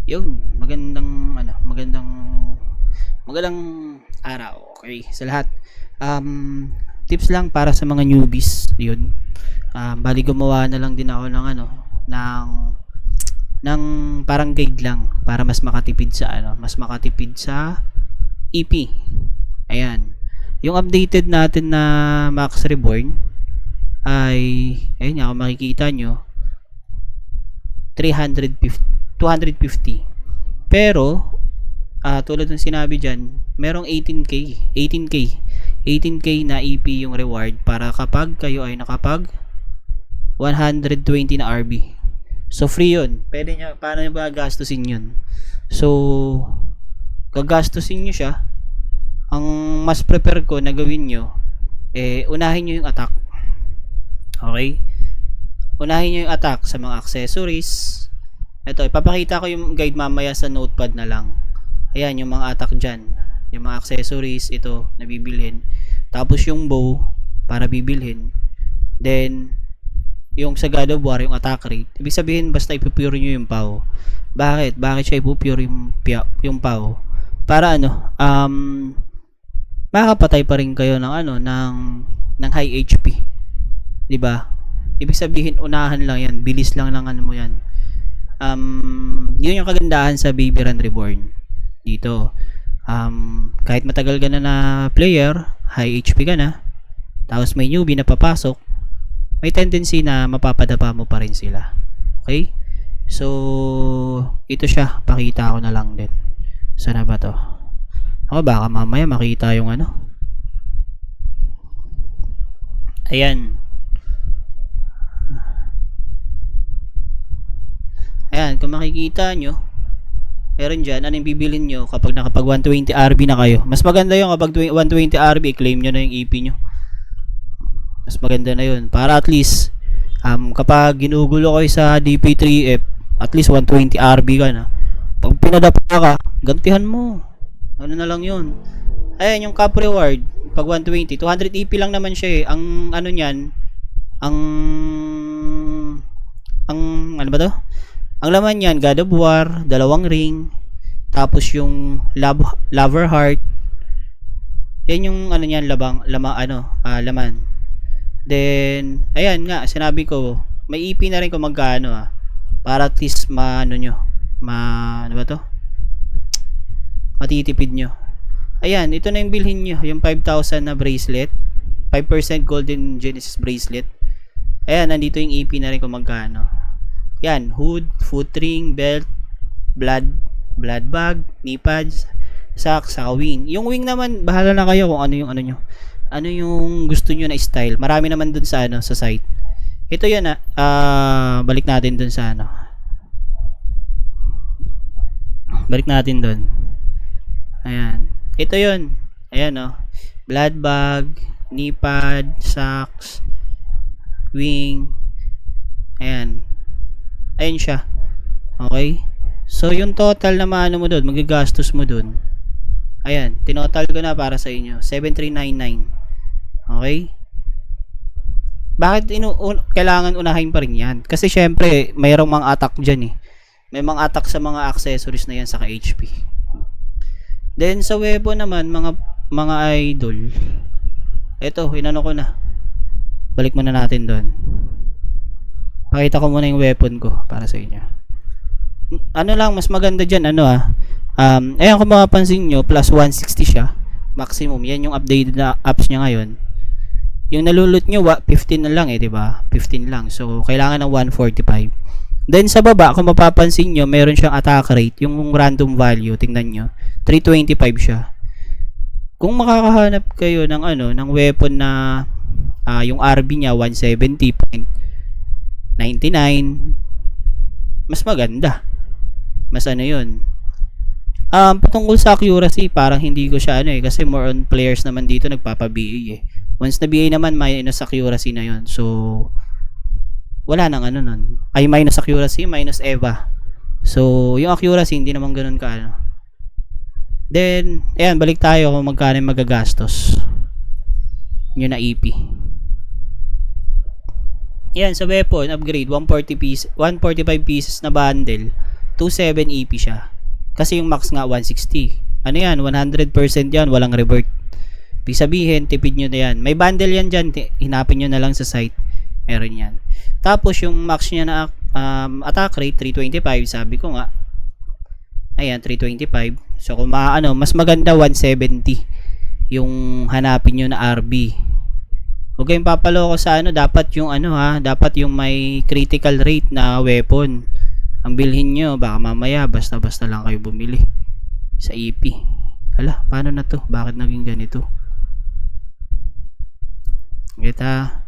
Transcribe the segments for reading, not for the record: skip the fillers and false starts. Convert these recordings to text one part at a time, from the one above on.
Yun, magandang magandang araw. Okay, sa lahat. Tips lang para sa mga newbies, yun. Bali gumawa na lang din ako ng ng ng parang guide lang para mas makatipid sa EP. Ayan. Yung updated natin na Max Reborn ay ayun nga kung makikita nyo 350 250. Pero tulad ng sinabi dyan, merong 18K na EP yung reward para kapag kayo ay nakapag 120 na RB. So free yun. Paano nyo gagastusin yun? So gagastusin nyo siya. Ang mas prepare ko na gawin nyo, unahin nyo yung attack. Okay? Unahin nyo yung attack sa mga accessories. Ito, ipapakita ko yung guide mamaya sa notepad na lang. Ayan, yung mga attack dyan. Yung mga accessories, ito, na bibilhin. Tapos yung bow, para bibilhin. Then, yung sa God of War, yung attack rate. Ibig sabihin, basta ipupure nyo yung POW. Bakit? Bakit siya ipupure yung POW? Para makakapatay pa rin kayo ng high HP. Diba? Ibig sabihin, unahan lang yan. Bilis lang ng mo yan. Yun yung kagandahan sa Baby Run Reborn dito. Kahit matagal ka na player, high HP ka na, tapos may newbie na papasok, may tendency na mapapadapa mo pa rin sila. Okay? So ito siya, pakita ko na lang din. Sana ba to? Baka mamaya makita yung ayan. Ayan, kung makikita nyo, meron dyan, yung bibilin nyo kapag nakapag 120 RB na kayo. Mas maganda yung kapag 120 RB, claim nyo na yung EP nyo. Mas maganda na yun. Para at least, kapag ginugulo kayo sa DP3F, at least 120 RB ka na. Pag pinadapa ka, gantihan mo. Ano na lang yun. Ayan, yung cap reward, pag 120, 200 EP lang naman siya eh. Ang nyan, ano ba to? Ang laman niyan, God of War, 2 ring, tapos yung Lover Heart. Yan yung niyan, laman. Then, ayan nga, sinabi ko, may EP na rin kung magkano para at least ano ba to? Matitipid nyo. Ayan, ito na yung bilhin nyo, yung 5,000 na bracelet, 5% Golden Genesis bracelet. Ayan, nandito yung EP na rin kung magkano. Yan, hood, foot ring, belt, blood bag, knee pads, socks, saka wing. Yung wing naman, bahala na kayo kung ano nyo. Ano yung gusto nyo na style. Marami naman dun sa sa site. Ito yan balik natin dun sa Balik natin dun. Ayan. Ito yun. Ayan blood bag, knee pad, socks, wing. Ayan. Ayan siya. Okay? So, yung total na maano mo doon, magagastos mo doon. Ayan, tinotal ko na para sa inyo. 7,399. Okay? Bakit kailangan unahin pa rin yan? Kasi syempre, mayroong mga attack dyan eh. May mga attack sa mga accessories na yan sa HP. Then, sa weapon naman, mga idol. Ito, inano ko na. Balik muna natin doon. Pakita ko muna yung weapon ko para sa inyo. Mas maganda dyan, ayan kung mapapansin nyo, plus 160 siya. Maximum, yan yung updated na apps niya ngayon. Yung nalulot nyo, 15 na lang diba? 15 lang. So, kailangan ng 145. Then, sa baba, kung mapapansin nyo, meron siyang attack rate, yung random value, tingnan nyo, 325 siya. Kung makakahanap kayo ng weapon na yung RB niya, 170.99, mas maganda. Mas yun. Patungkol sa accuracy, parang hindi ko siya kasi more on players naman dito nagpapa-BA Once na BA naman, minus accuracy na yun. So, wala nang nun. Ay, minus accuracy, minus EVA. So, yung accuracy, hindi naman ganun ka Then, ayan, balik tayo kung magkano yung magagastos. Yun na EP. Yan, sa weapon, upgrade, 145 pieces na bundle. 27 EP siya. Kasi yung max nga 160. Ano yan? 100% yan. Walang revert. Ibig sabihin, tipid nyo na yan. May bundle yan dyan. Hinapin nyo na lang sa site. Meron yan. Tapos yung max niya na attack rate, 325. Sabi ko nga. Ayan, 325. So kung mas maganda 170 yung hanapin nyo na RB. Huwag kayong papaloko sa dapat yung dapat yung may critical rate na weapon. Ang bilhin nyo, baka mamaya basta-basta lang kayo bumili sa EP. Hala, paano na to? Bakit naging ganito? Kita.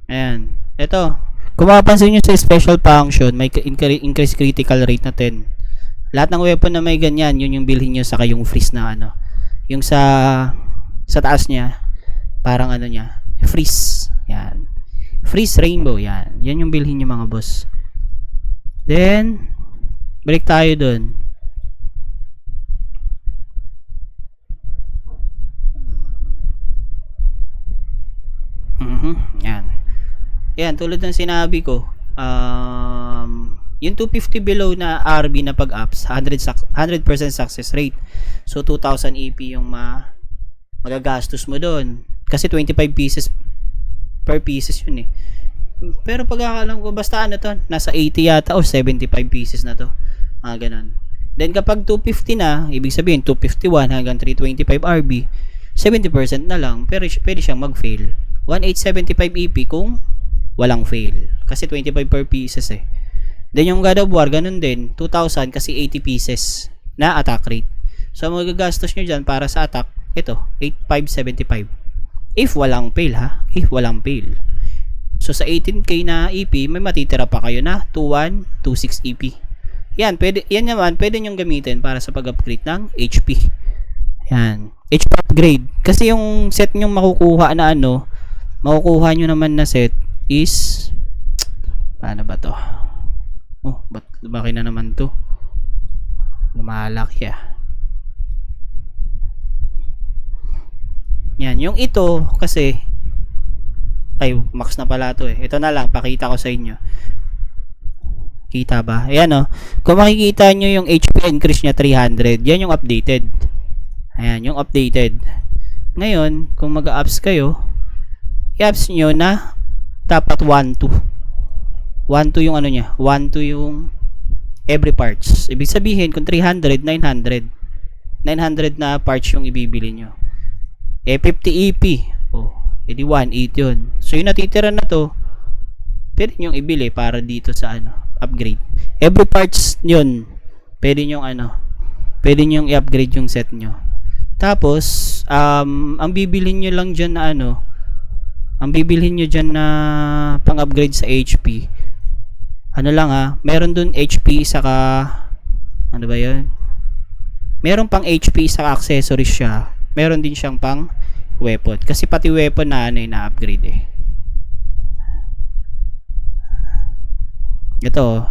Ayan. Ito. Kung mapapansin nyo sa special function, may increase critical rate na 10. Lahat ng weapon na may ganyan, yun yung bilhin nyo, saka yung freeze na yung sa taas niya, parang niya, freeze. Yan. Freeze rainbow. Yan. Yan yung bilhin nyo mga boss. Then, balik tayo dun. Yan. Yan, tulad ng sinabi ko, yung 250 below na RB na pag-ups, 100% success rate. So, 2,000 EP yung magagastos mo doon. Kasi 25 pieces per pieces yun eh. Pero pagkakalam ko, basta to, nasa 80 yata o 75 pieces na to. Ganun. Then, kapag 250 na, ibig sabihin, 251 hanggang 325 RB, 70% na lang, pero pwede siyang mag-fail. 1875 EP kung walang fail. Kasi 25 per pieces eh. Then yung God of War, ganun din. 2,000 kasi 80 pieces na attack rate. So magagastos nyo dyan para sa attack, ito, 8,575. If walang fail ha. If walang fail. So sa 18k na EP, may matitira pa kayo na 2126 EP. Yan, yan naman, pwede nyong gamitin para sa pag-upgrade ng HP. Yan. HP upgrade. Kasi yung set nyong makukuha na makukuha nyo naman na set is paano ba to? Oh, ba't lumaki na naman to? Lumalaki Yan, yung ito kasi ay max na pala to eh. Ito na lang, pakita ko sa inyo. Kita ba? Ayan kung makikita nyo yung HP increase nya 300, yan yung updated. Ayan, yung updated. Ngayon, kung mag-ups kayo, i-ups nyo na dapat 1-2. 1-2 yung nya, 1-2 yung every parts. Ibig sabihin, kung 300, 900. 900 na parts yung ibibili nyo. 50 EP. Edi 1.8 yun. So, yung natitira na to, pwede nyong ibili para dito sa upgrade. Every parts yun, pwede nyong pwede nyong i-upgrade yung set nyo. Tapos, ang bibilhin nyo lang dyan na ang bibilhin nyo dyan na pang-upgrade sa HP, meron dun HP saka, ba yun? Meron pang HP saka accessories siya. Meron din siyang pang weapon. Kasi pati weapon na na-upgrade eh. Ito,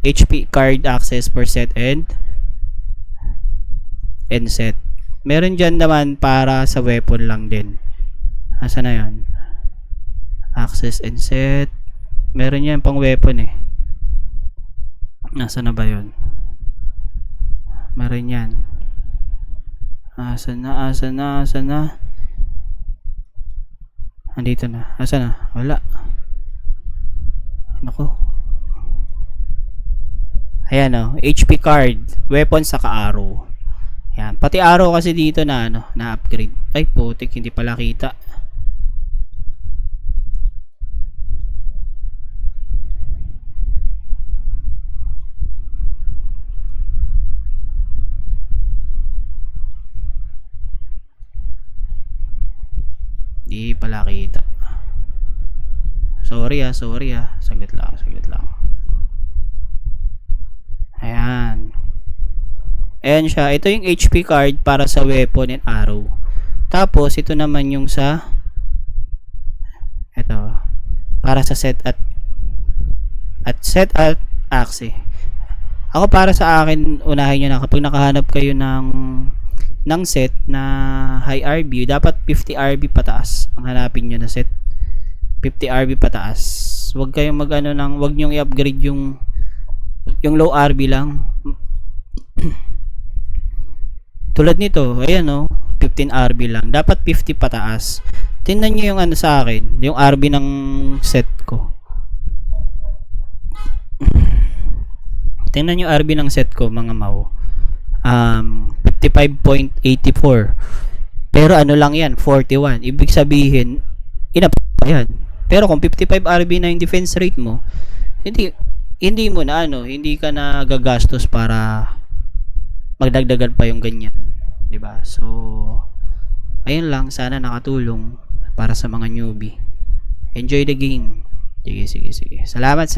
HP card access per set and set. Meron dyan naman para sa weapon lang din. Asa na yun? Access and set. Meron yan pang weapon eh. Nasa na ba yun? Meron yan. Asa na? Andito na. Asa na? Wala. Nako. Ayan HP card, weapon saka arrow. Ayan. Pati arrow kasi dito na na upgrade. Ay putik, hindi pala kita. Di pala kita. Sorry saglit lang. Ayan siya. Ito yung HP card para sa weapon and arrow. Tapos ito naman yung para sa set at axe. Ako para sa akin, unahin nyo na kapag nakahanap kayo ng ng set na high RB, dapat 50 RB pataas ang hanapin nyo na set. 50 RB pataas. Huwag kayong wag nyo i-upgrade yung low RB lang. Tulad nito, ayan o, 15 RB lang. Dapat 50 pataas. Tingnan nyo yung sa akin, yung RB ng set ko. Tingnan nyo RB ng set ko, mga mau. 55.84. Pero lang yan, 41. Ibig sabihin, yan. Pero kung 55 RB na yung defense rate mo, hindi mo na hindi ka na gagastos para magdagdagan pa yung ganyan, 'di ba? So ayun lang, sana nakatulong para sa mga newbie. Enjoy the game. Sige. Salamat.